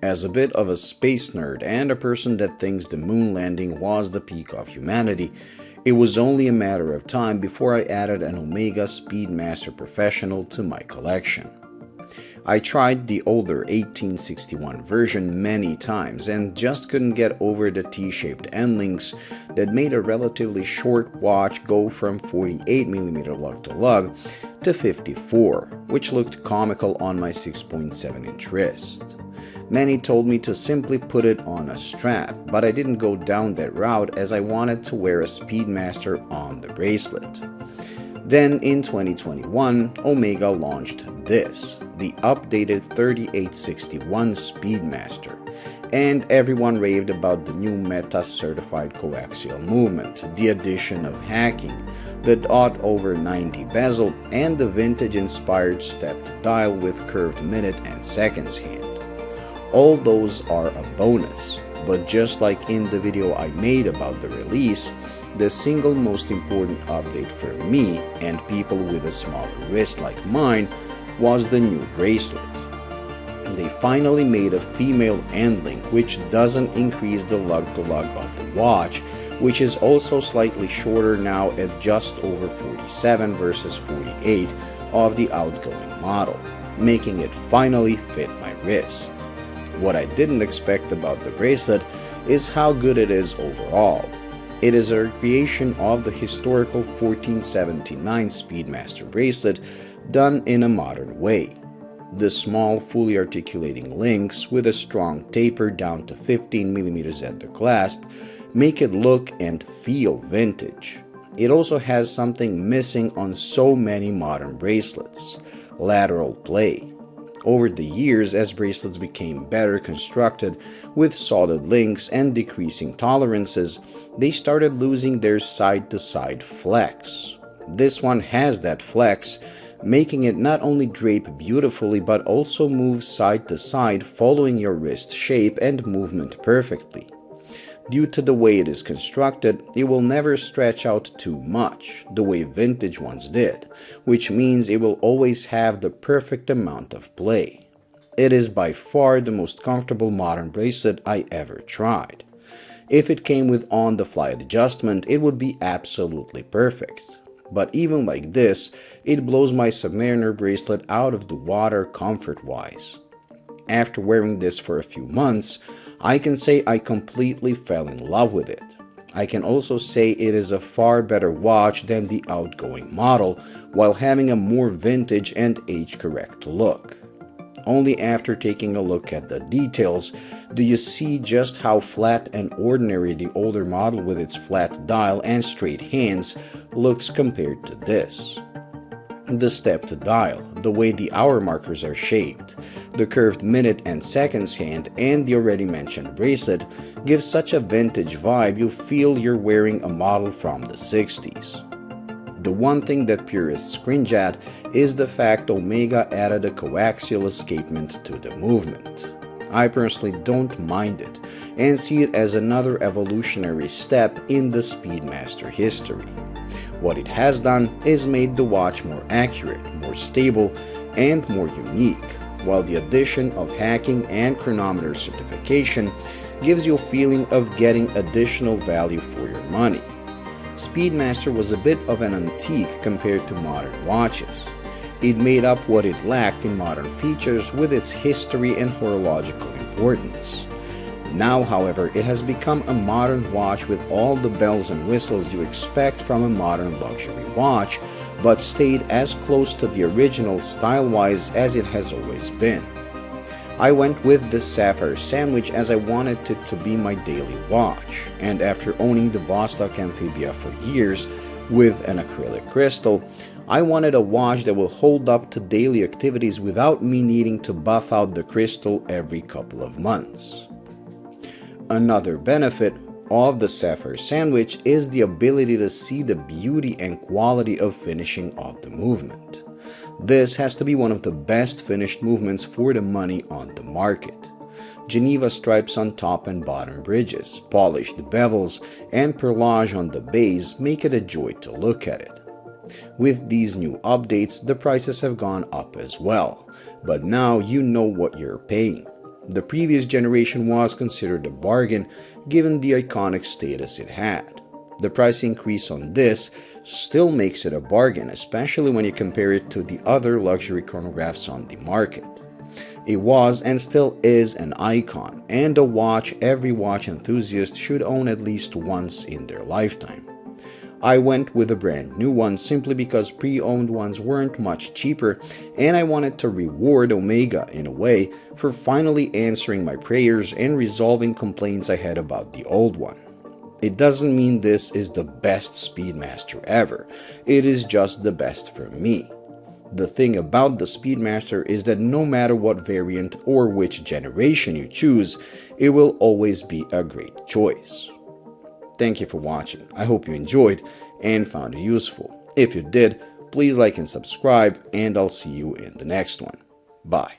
As a bit of a space nerd and a person that thinks the moon landing was the peak of humanity, it was only a matter of time before I added an Omega Speedmaster Professional to my collection. I tried the older 1861 version many times and just couldn't get over the T-shaped end links that made a relatively short watch go from 48mm lug to lug to 54, which looked comical on my 6.7-inch wrist. Many told me to simply put it on a strap, but I didn't go down that route as I wanted to wear a Speedmaster on the bracelet. Then in 2021, Omega launched this, the updated 3861 Speedmaster, and everyone raved about the new Meta-certified coaxial movement, the addition of hacking, the over 90 bezel, and the vintage-inspired stepped dial with curved minute and seconds hand. All those are a bonus, but just like in the video I made about the release, the single most important update for me and people with a smaller wrist like mine was the new bracelet. They finally made a female end link which doesn't increase the lug-to-lug of the watch, which is also slightly shorter now at just over 47 versus 48 of the outgoing model, making it finally fit my wrist. What I didn't expect about the bracelet is how good it is overall. It is a recreation of the historical 1479 Speedmaster bracelet done in a modern way. The small, fully articulating links with a strong taper down to 15mm at the clasp make it look and feel vintage. It also has something missing on so many modern bracelets: lateral play. Over the years, as bracelets became better constructed with solid links and decreasing tolerances, they started losing their side-to-side flex. This one has that flex, making it not only drape beautifully but also move side to side following your wrist shape and movement perfectly. Due to the way it is constructed, it will never stretch out too much, the way vintage ones did, which means it will always have the perfect amount of play. It is by far the most comfortable modern bracelet I ever tried. If it came with on-the-fly adjustment, it would be absolutely perfect. But even like this, it blows my Submariner bracelet out of the water comfort-wise. After wearing this for a few months, I can say I completely fell in love with it. I can also say it is a far better watch than the outgoing model, while having a more vintage and age-correct look. Only after taking a look at the details do you see just how flat and ordinary the older model with its flat dial and straight hands looks compared to this. The stepped dial, the way the hour markers are shaped, the curved minute and seconds hand, and the already mentioned bracelet give such a vintage vibe you feel you're wearing a model from the 60s. The one thing that purists cringe at is the fact Omega added a coaxial escapement to the movement. I personally don't mind it and see it as another evolutionary step in the Speedmaster history. What it has done is made the watch more accurate, more stable, and more unique, while the addition of hacking and chronometer certification gives you a feeling of getting additional value for your money. Speedmaster was a bit of an antique compared to modern watches. It made up what it lacked in modern features with its history and horological importance. Now, however, it has become a modern watch with all the bells and whistles you expect from a modern luxury watch, but stayed as close to the original style-wise as it has always been. I went with the sapphire sandwich as I wanted it to be my daily watch, and after owning the Vostok Amphibia for years with an acrylic crystal, I wanted a watch that will hold up to daily activities without me needing to buff out the crystal every couple of months. Another benefit of the sapphire sandwich is the ability to see the beauty and quality of finishing of the movement. This has to be one of the best finished movements for the money on the market. Geneva stripes on top and bottom bridges, polished bevels, and perlage on the base make it a joy to look at it. With these new updates, the prices have gone up as well, but now you know what you're paying. The previous generation was considered a bargain given the iconic status it had. The price increase on this still makes it a bargain, especially when you compare it to the other luxury chronographs on the market. It was and still is an icon, and a watch every watch enthusiast should own at least once in their lifetime. I went with a brand new one simply because pre-owned ones weren't much cheaper, and I wanted to reward Omega in a way for finally answering my prayers and resolving complaints I had about the old one. It doesn't mean this is the best Speedmaster ever, it is just the best for me. The thing about the Speedmaster is that no matter what variant or which generation you choose, it will always be a great choice. Thank you for watching. I hope you enjoyed and found it useful. If you did, please like and subscribe, and I'll see you in the next one. Bye.